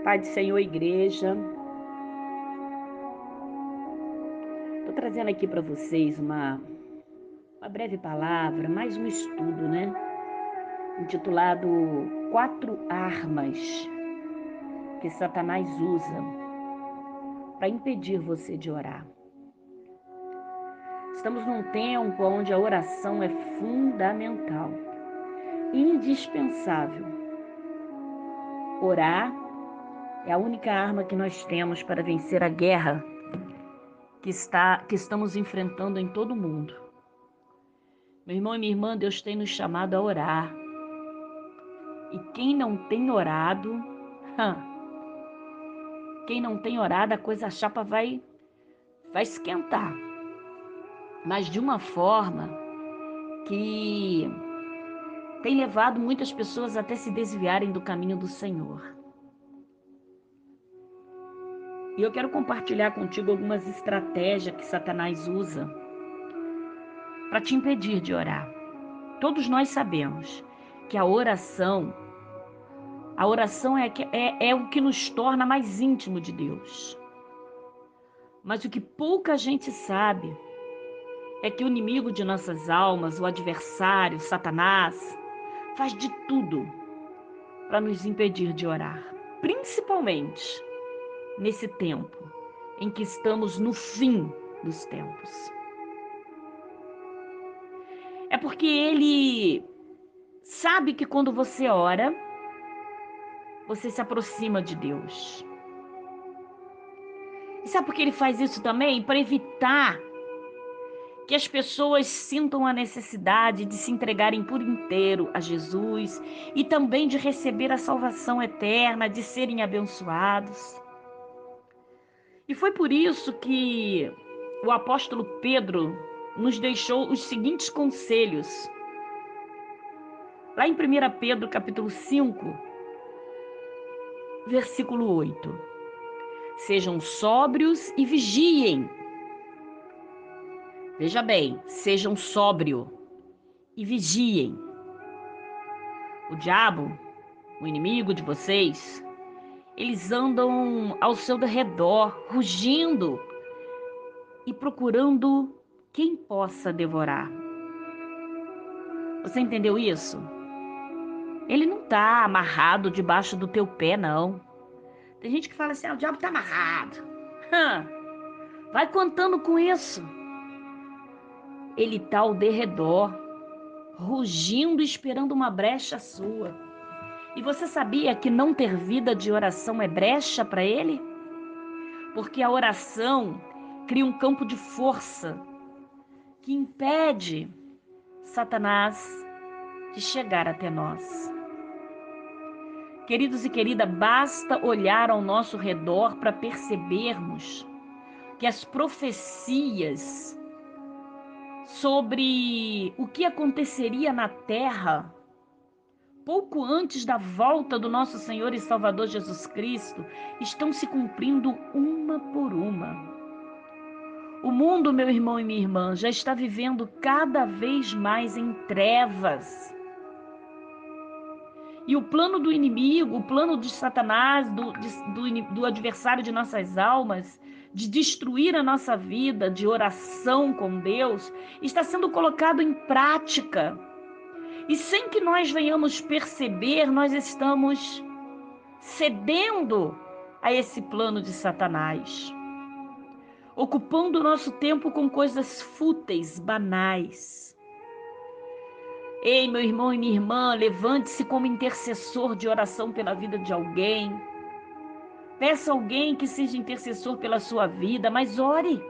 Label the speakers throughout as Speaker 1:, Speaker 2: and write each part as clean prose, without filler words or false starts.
Speaker 1: Pai do Senhor, igreja. Estou trazendo aqui para vocês uma breve palavra, mais um estudo, intitulado 4 armas que Satanás usa para impedir você de orar. Estamos num tempo onde a oração é fundamental, indispensável. Orar é a única arma que nós temos para vencer a guerra que estamos enfrentando em todo o mundo. Meu irmão e minha irmã, Deus tem nos chamado a orar. E quem não tem orado, a coisa chapa vai esquentar. Mas de uma forma que tem levado muitas pessoas até se desviarem do caminho do Senhor. E eu quero compartilhar contigo algumas estratégias que Satanás usa para te impedir de orar. Todos nós sabemos que a oração é o que nos torna mais íntimo de Deus. Mas o que pouca gente sabe é que o inimigo de nossas almas, o adversário, Satanás, faz de tudo para nos impedir de orar. Principalmente nesse tempo em que estamos no fim dos tempos. É porque ele sabe que quando você ora, você se aproxima de Deus. E sabe por que ele faz isso também? Para evitar que as pessoas sintam a necessidade de se entregarem por inteiro a Jesus e também de receber a salvação eterna, de serem abençoados. E foi por isso que o apóstolo Pedro nos deixou os seguintes conselhos. Lá em 1 Pedro, capítulo 5, versículo 8. Sejam sóbrios e vigiem. Veja bem, sejam sóbrios e vigiem. O diabo, o inimigo de vocês, eles andam ao seu redor, rugindo e procurando quem possa devorar. Você entendeu isso? Ele não está amarrado debaixo do teu pé, não. Tem gente que fala assim, o diabo está amarrado. Vai contando com isso. Ele está ao derredor, rugindo, esperando uma brecha sua. E você sabia que não ter vida de oração é brecha para ele? Porque a oração cria um campo de força que impede Satanás de chegar até nós. Queridos e queridas, basta olhar ao nosso redor para percebermos que as profecias sobre o que aconteceria na terra pouco antes da volta do nosso Senhor e Salvador Jesus Cristo estão se cumprindo uma por uma. O mundo, meu irmão e minha irmã, já está vivendo cada vez mais em trevas. E o plano do inimigo, o plano de Satanás, do adversário de nossas almas, de destruir a nossa vida de oração com Deus, está sendo colocado em prática. E sem que nós venhamos perceber, nós estamos cedendo a esse plano de Satanás, ocupando o nosso tempo com coisas fúteis, banais. Ei, meu irmão e minha irmã, levante-se como intercessor de oração pela vida de alguém. Peça a alguém que seja intercessor pela sua vida, mas ore.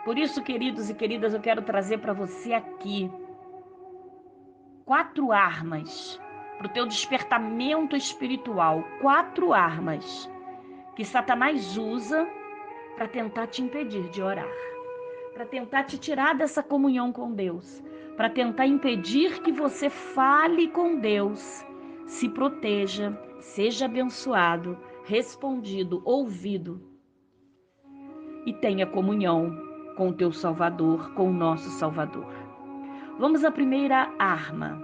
Speaker 1: Por isso, queridos e queridas, eu quero trazer para você aqui 4 armas para o teu despertamento espiritual. 4 armas que Satanás usa para tentar te impedir de orar, para tentar te tirar dessa comunhão com Deus, para tentar impedir que você fale com Deus, se proteja, seja abençoado, respondido, ouvido e tenha comunhão com o teu Salvador, com o nosso Salvador. Vamos à primeira arma.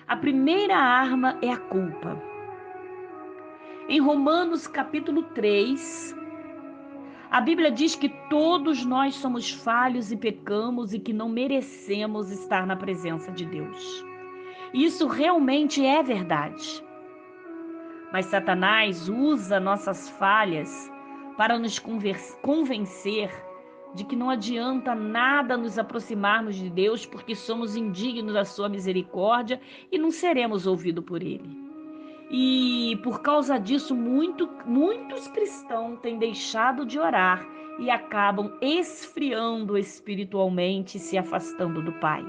Speaker 1: A primeira arma é a culpa. Em Romanos capítulo 3, a Bíblia diz que todos nós somos falhos e pecamos e que não merecemos estar na presença de Deus. Isso realmente é verdade. Mas Satanás usa nossas falhas para nos convencer de que não adianta nada nos aproximarmos de Deus porque somos indignos da sua misericórdia e não seremos ouvidos por Ele. E por causa disso, muitos cristãos têm deixado de orar e acabam esfriando espiritualmente e se afastando do Pai.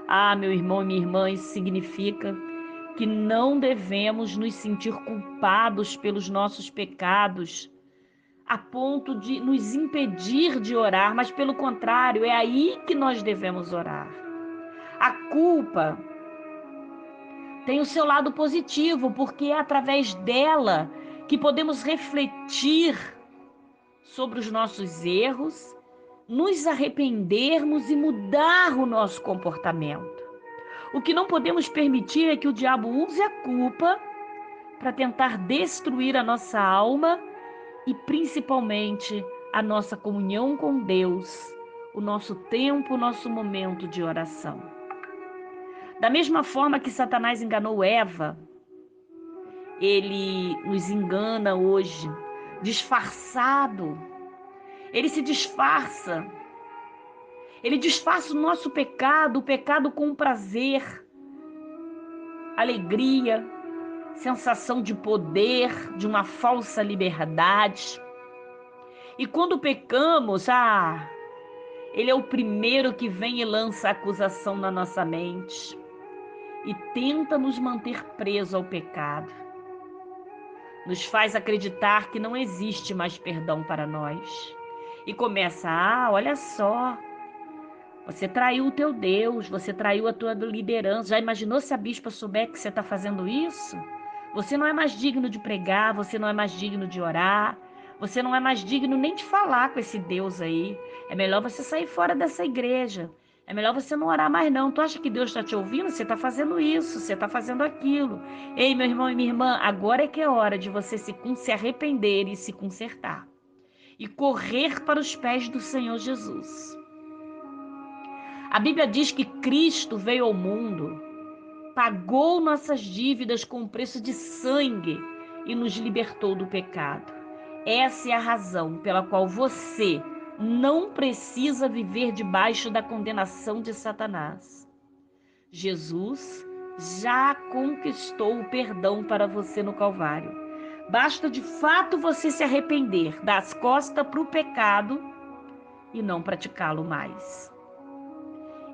Speaker 1: Ah, meu irmão e minha irmã, isso significa que não devemos nos sentir culpados pelos nossos pecados, a ponto de nos impedir de orar, mas pelo contrário, é aí que nós devemos orar. A culpa tem o seu lado positivo, porque é através dela que podemos refletir sobre os nossos erros, nos arrependermos e mudar o nosso comportamento. O que não podemos permitir é que o diabo use a culpa para tentar destruir a nossa alma e principalmente a nossa comunhão com Deus, o nosso tempo, o nosso momento de oração. Da mesma forma que Satanás enganou Eva, ele nos engana hoje, disfarçado. Ele se disfarça. Ele disfarça o nosso pecado, o pecado com prazer, alegria, sensação de poder, de uma falsa liberdade. E quando pecamos, ele é o primeiro que vem e lança a acusação na nossa mente e tenta nos manter presos ao pecado. Nos faz acreditar que não existe mais perdão para nós. E começa, olha só, você traiu o teu Deus, você traiu a tua liderança. Já imaginou se a bispa souber que você está fazendo isso? Você não é mais digno de pregar, você não é mais digno de orar, você não é mais digno nem de falar com esse Deus aí. É melhor você sair fora dessa igreja. É melhor você não orar mais não. Tu acha que Deus está te ouvindo? Você está fazendo isso, você está fazendo aquilo. Ei, meu irmão e minha irmã, agora é que é hora de você se arrepender e se consertar. E correr para os pés do Senhor Jesus. A Bíblia diz que Cristo veio ao mundo, pagou nossas dívidas com o preço de sangue e nos libertou do pecado. Essa é a razão pela qual você não precisa viver debaixo da condenação de Satanás. Jesus já conquistou o perdão para você no Calvário. Basta de fato você se arrepender, dar as costas para o pecado e não praticá-lo mais.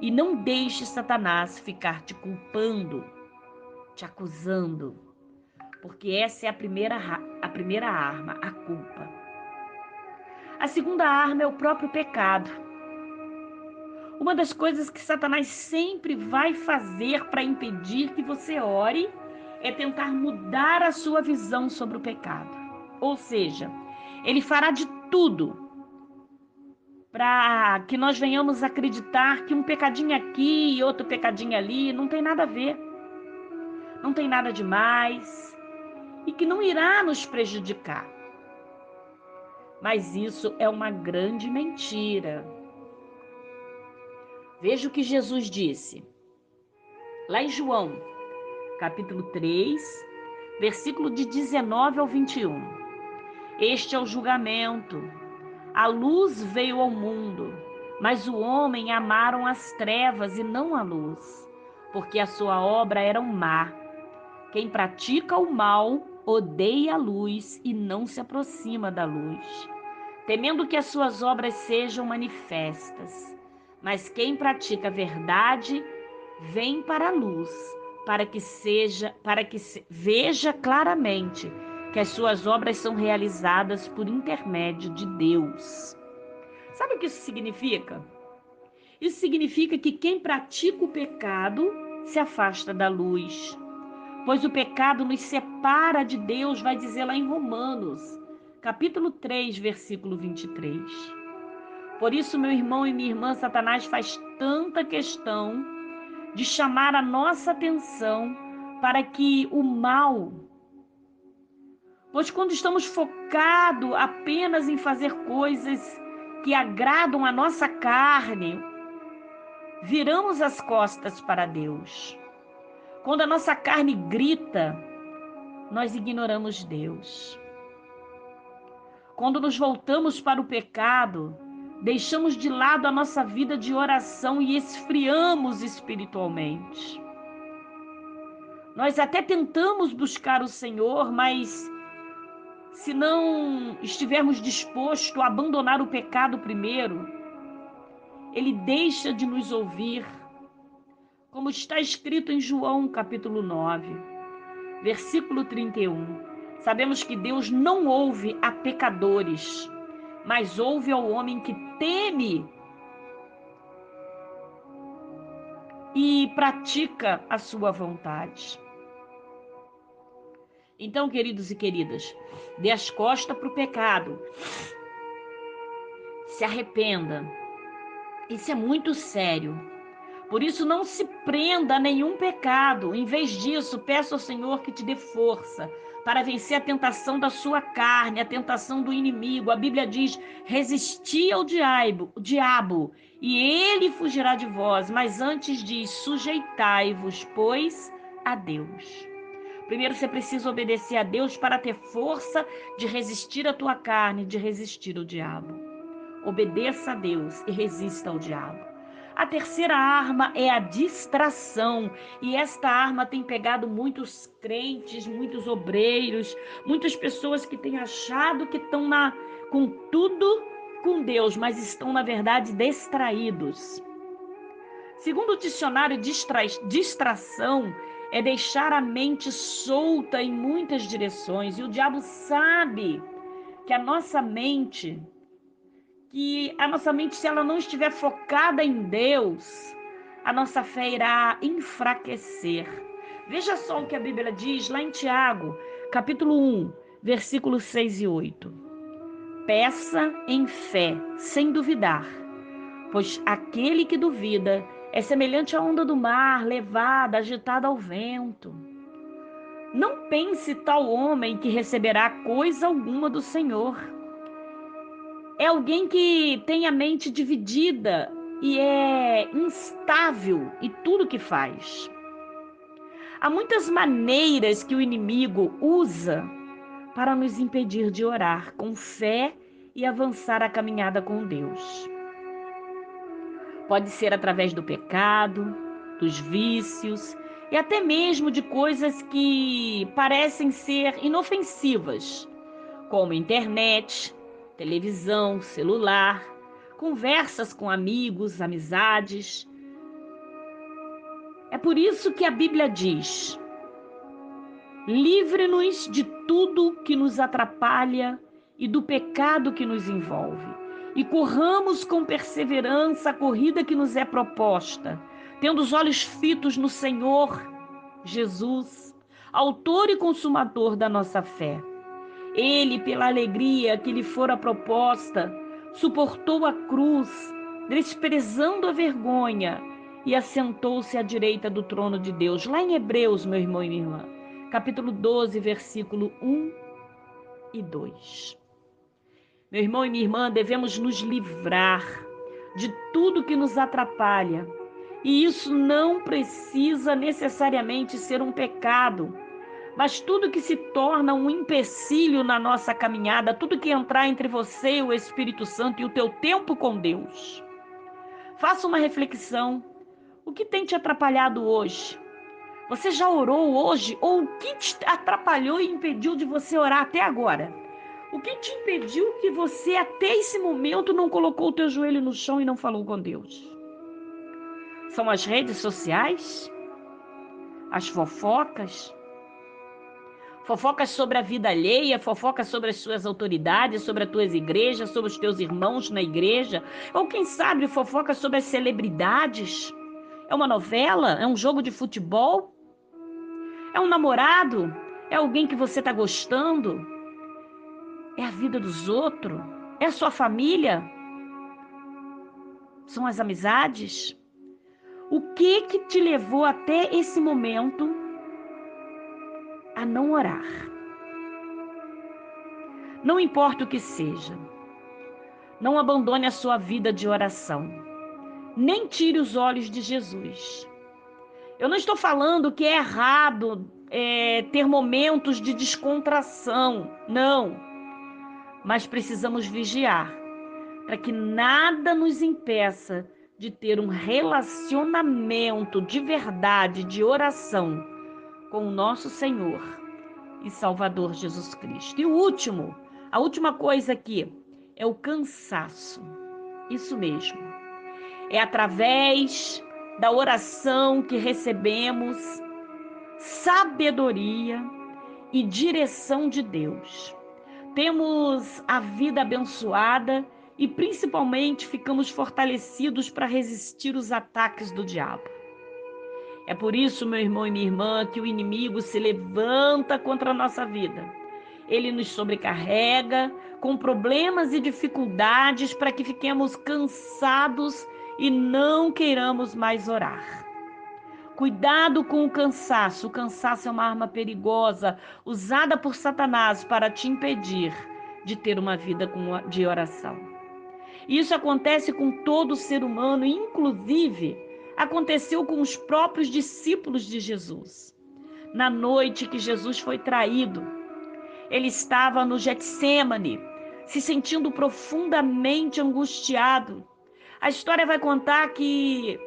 Speaker 1: E não deixe Satanás ficar te culpando, te acusando, porque essa é a primeira arma, a culpa. A segunda arma é o próprio pecado. Uma das coisas que Satanás sempre vai fazer para impedir que você ore é tentar mudar a sua visão sobre o pecado. Ou seja, ele fará de tudo para que nós venhamos acreditar que um pecadinho aqui e outro pecadinho ali não tem nada a ver, não tem nada demais e que não irá nos prejudicar. Mas isso é uma grande mentira. Veja o que Jesus disse, lá em João, capítulo 3, versículo de 19 ao 21. Este é o julgamento. A luz veio ao mundo, mas o homem amaram as trevas e não a luz, porque a sua obra era má. Quem pratica o mal odeia a luz e não se aproxima da luz, temendo que as suas obras sejam manifestas. Mas quem pratica a verdade vem para a luz, para que veja claramente que as suas obras são realizadas por intermédio de Deus. Sabe o que isso significa? Isso significa que quem pratica o pecado se afasta da luz, pois o pecado nos separa de Deus, vai dizer lá em Romanos, capítulo 3, versículo 23. Por isso, meu irmão e minha irmã, Satanás faz tanta questão de chamar a nossa atenção para que o mal, pois quando estamos focados apenas em fazer coisas que agradam a nossa carne, viramos as costas para Deus. Quando a nossa carne grita, nós ignoramos Deus. Quando nos voltamos para o pecado, deixamos de lado a nossa vida de oração e esfriamos espiritualmente. Nós até tentamos buscar o Senhor, mas se não estivermos dispostos a abandonar o pecado primeiro, Ele deixa de nos ouvir, como está escrito em João capítulo 9, versículo 31. Sabemos que Deus não ouve a pecadores, mas ouve ao homem que teme e pratica a sua vontade. Então, queridos e queridas, dê as costas para o pecado, se arrependa. Isso é muito sério. Por isso, não se prenda a nenhum pecado. Em vez disso, peça ao Senhor que te dê força para vencer a tentação da sua carne, a tentação do inimigo. A Bíblia diz: resisti ao diabo, e ele fugirá de vós. Mas antes diz: sujeitai-vos, pois, a Deus. Primeiro você precisa obedecer a Deus para ter força de resistir à tua carne, de resistir ao diabo. Obedeça a Deus e resista ao diabo. A terceira arma é a distração. E esta arma tem pegado muitos crentes, muitos obreiros, muitas pessoas que têm achado que estão com tudo com Deus, mas estão, na verdade, distraídos. Segundo o dicionário, distração é deixar a mente solta em muitas direções. E o diabo sabe que a nossa mente, se ela não estiver focada em Deus, a nossa fé irá enfraquecer. Veja só o que a Bíblia diz lá em Tiago, capítulo 1, versículos 6 e 8. Peça em fé, sem duvidar, pois aquele que duvida é semelhante à onda do mar, levada, agitada ao vento. Não pense tal homem que receberá coisa alguma do Senhor. É alguém que tem a mente dividida e é instável em tudo que faz. Há muitas maneiras que o inimigo usa para nos impedir de orar com fé e avançar a caminhada com Deus. Pode ser através do pecado, dos vícios e até mesmo de coisas que parecem ser inofensivas, como internet, televisão, celular, conversas com amigos, amizades. É por isso que a Bíblia diz: livre-nos de tudo que nos atrapalha e do pecado que nos envolve, e corramos com perseverança a corrida que nos é proposta, tendo os olhos fitos no Senhor Jesus, autor e consumador da nossa fé. Ele, pela alegria que lhe fora proposta, suportou a cruz, desprezando a vergonha, e assentou-se à direita do trono de Deus. Lá em Hebreus, meu irmão e minha irmã, capítulo 12, versículo 1 e 2. Meu irmão e minha irmã, devemos nos livrar de tudo que nos atrapalha. E isso não precisa necessariamente ser um pecado, mas tudo que se torna um empecilho na nossa caminhada, tudo que entrar entre você e o Espírito Santo e o teu tempo com Deus. Faça uma reflexão. O que tem te atrapalhado hoje? Você já orou hoje? Ou o que te atrapalhou e impediu de você orar até agora? O que te impediu que você até esse momento não colocou o teu joelho no chão e não falou com Deus? São as redes sociais? As fofocas? Fofocas sobre a vida alheia, fofocas sobre as suas autoridades, sobre as tuas igrejas, sobre os teus irmãos na igreja? Ou quem sabe fofocas sobre as celebridades? É uma novela? É um jogo de futebol? É um namorado? É alguém que você está gostando? É a vida dos outros? É a sua família? São as amizades? O que te levou até esse momento a não orar? Não importa o que seja, não abandone a sua vida de oração, nem tire os olhos de Jesus. Eu não estou falando que é errado ter momentos de descontração, não. Mas precisamos vigiar para que nada nos impeça de ter um relacionamento de verdade, de oração com o nosso Senhor e Salvador Jesus Cristo. E a última coisa aqui é o cansaço. Isso mesmo. É através da oração que recebemos sabedoria e direção de Deus. Temos a vida abençoada e principalmente ficamos fortalecidos para resistir os ataques do diabo. É por isso, meu irmão e minha irmã, que o inimigo se levanta contra a nossa vida. Ele nos sobrecarrega com problemas e dificuldades para que fiquemos cansados e não queiramos mais orar. Cuidado com o cansaço. O cansaço é uma arma perigosa usada por Satanás para te impedir de ter uma vida de oração. Isso acontece com todo ser humano, inclusive aconteceu com os próprios discípulos de Jesus. Na noite que Jesus foi traído, ele estava no Getsêmani, se sentindo profundamente angustiado. A história vai contar que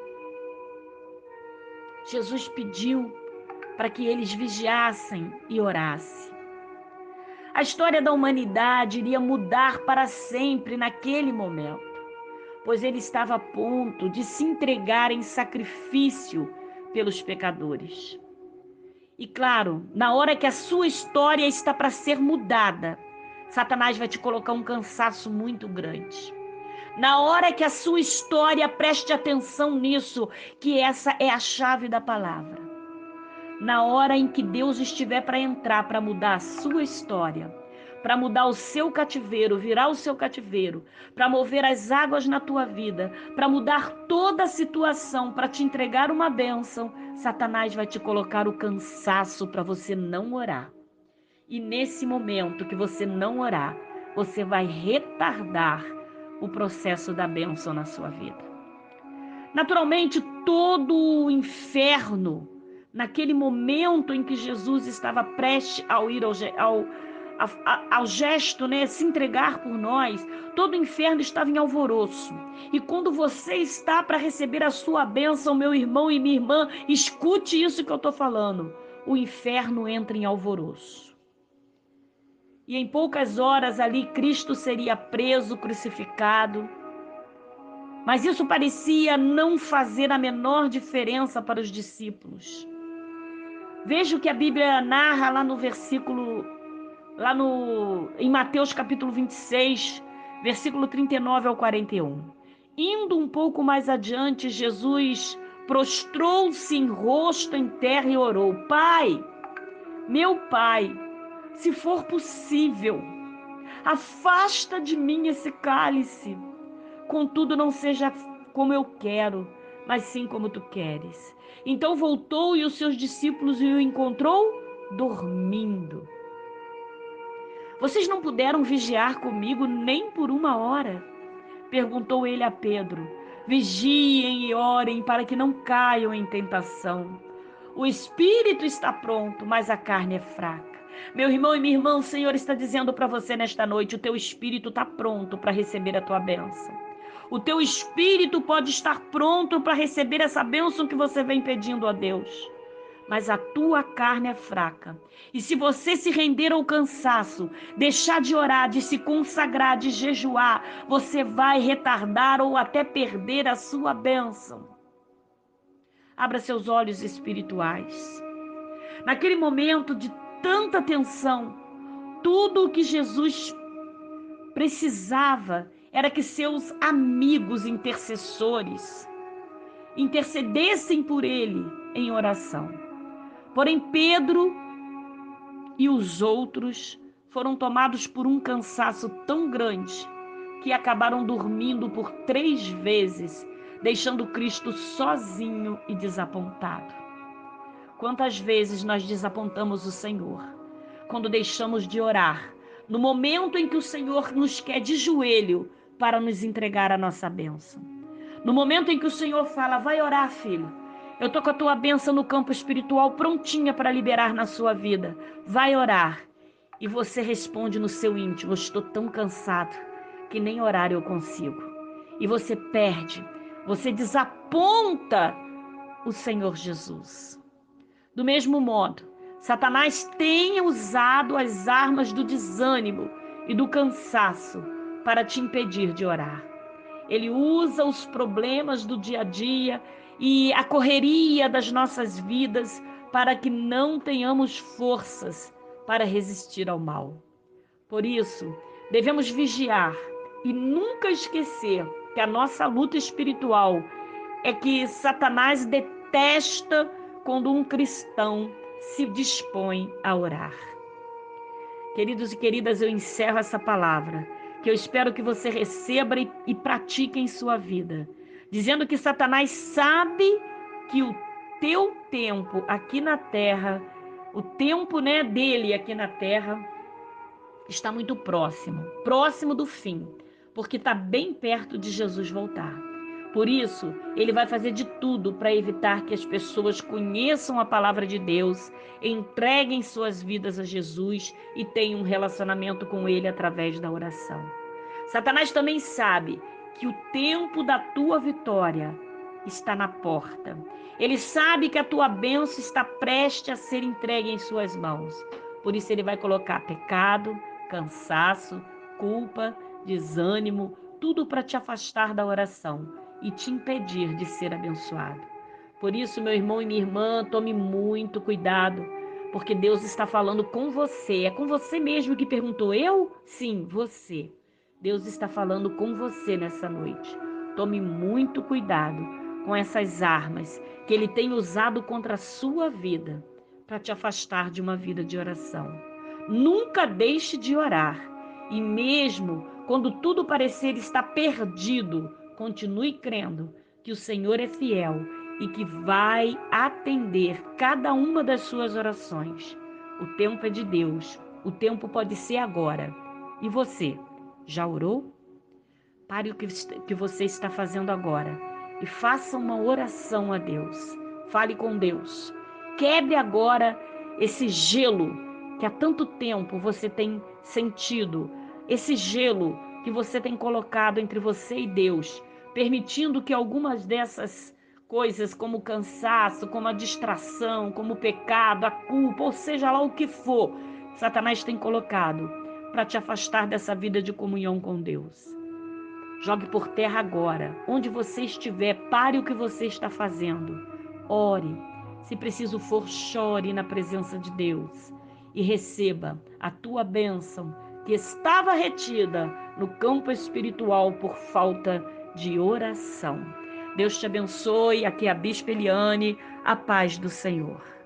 Speaker 1: Jesus pediu para que eles vigiassem e orassem. A história da humanidade iria mudar para sempre naquele momento, pois ele estava a ponto de se entregar em sacrifício pelos pecadores. E claro, na hora que a sua história está para ser mudada, Satanás vai te colocar um cansaço muito grande. Na hora que a sua história, preste atenção nisso, que essa é a chave da palavra. Na hora em que Deus estiver para entrar, para mudar a sua história, para mudar o seu cativeiro, virar o seu cativeiro, para mover as águas na tua vida, para mudar toda a situação, para te entregar uma bênção, Satanás vai te colocar o cansaço para você não orar. E nesse momento que você não orar, você vai retardar o processo da bênção na sua vida. Naturalmente, todo o inferno, naquele momento em que Jesus estava prestes ao ir ao gesto, né, se entregar por nós, todo o inferno estava em alvoroço. E quando você está para receber a sua bênção, meu irmão e minha irmã, escute isso que eu estou falando. O inferno entra em alvoroço. E em poucas horas ali Cristo seria preso, crucificado. Mas isso parecia não fazer a menor diferença para os discípulos. Veja o que a Bíblia narra lá no versículo, em Mateus capítulo 26, versículo 39 ao 41. Indo um pouco mais adiante, Jesus prostrou-se em rosto em terra e orou: Pai, meu Pai, se for possível, afasta de mim esse cálice. Contudo, não seja como eu quero, mas sim como tu queres. Então voltou e os seus discípulos o encontrou dormindo. Vocês não puderam vigiar comigo nem por 1 hora? Perguntou ele a Pedro. Vigiem e orem para que não caiam em tentação. O espírito está pronto, mas a carne é fraca. Meu irmão e minha irmã, o Senhor está dizendo para você nesta noite, o teu espírito está pronto para receber a tua bênção. O teu espírito pode estar pronto para receber essa bênção que você vem pedindo a Deus. Mas a tua carne é fraca. E se você se render ao cansaço, deixar de orar, de se consagrar, de jejuar, você vai retardar ou até perder a sua bênção. Abra seus olhos espirituais. Naquele momento de tanta tensão, tudo o que Jesus precisava era que seus amigos intercessores intercedessem por ele em oração. Porém, Pedro e os outros foram tomados por um cansaço tão grande que acabaram dormindo por 3 vezes, deixando Cristo sozinho e desapontado. Quantas vezes nós desapontamos o Senhor quando deixamos de orar, no momento em que o Senhor nos quer de joelho para nos entregar a nossa bênção. No momento em que o Senhor fala, vai orar, filho. Eu tô com a tua bênção no campo espiritual prontinha para liberar na sua vida. Vai orar. E você responde no seu íntimo, eu estou tão cansado que nem orar eu consigo. E você perde, você desaponta o Senhor Jesus. Do mesmo modo, Satanás tem usado as armas do desânimo e do cansaço para te impedir de orar. Ele usa os problemas do dia a dia e a correria das nossas vidas para que não tenhamos forças para resistir ao mal. Por isso, devemos vigiar e nunca esquecer que a nossa luta espiritual é que Satanás detesta quando um cristão se dispõe a orar. Queridos e queridas, eu encerro essa palavra, que eu espero que você receba e pratique em sua vida, dizendo que Satanás sabe que o teu tempo aqui na terra, o tempo dele aqui na terra, está muito próximo do fim, porque está bem perto de Jesus voltar. Por isso, ele vai fazer de tudo para evitar que as pessoas conheçam a palavra de Deus, entreguem suas vidas a Jesus e tenham um relacionamento com ele através da oração. Satanás também sabe que o tempo da tua vitória está na porta. Ele sabe que a tua bênção está prestes a ser entregue em suas mãos. Por isso ele vai colocar pecado, cansaço, culpa, desânimo, tudo para te afastar da oração e te impedir de ser abençoado. Por isso, meu irmão e minha irmã, tome muito cuidado, porque Deus está falando com você. É com você mesmo que perguntou, eu? Sim, você. Deus está falando com você nessa noite. Tome muito cuidado com essas armas que Ele tem usado contra a sua vida para te afastar de uma vida de oração. Nunca deixe de orar. E mesmo quando tudo parecer estar perdido, continue crendo que o Senhor é fiel e que vai atender cada uma das suas orações. O tempo é de Deus. O tempo pode ser agora. E você, já orou? Pare o que você está fazendo agora e faça uma oração a Deus. Fale com Deus. Quebre agora esse gelo que há tanto tempo você tem sentido, esse gelo que você tem colocado entre você e Deus, permitindo que algumas dessas coisas, como o cansaço, como a distração, como o pecado, a culpa, ou seja lá o que for, Satanás tem colocado para te afastar dessa vida de comunhão com Deus. Jogue por terra agora. Onde você estiver, pare o que você está fazendo. Ore. Se preciso for, chore na presença de Deus. E receba a tua bênção que estava retida no campo espiritual por falta de oração. Deus te abençoe. Aqui é a Bispa Eliane. A paz do Senhor.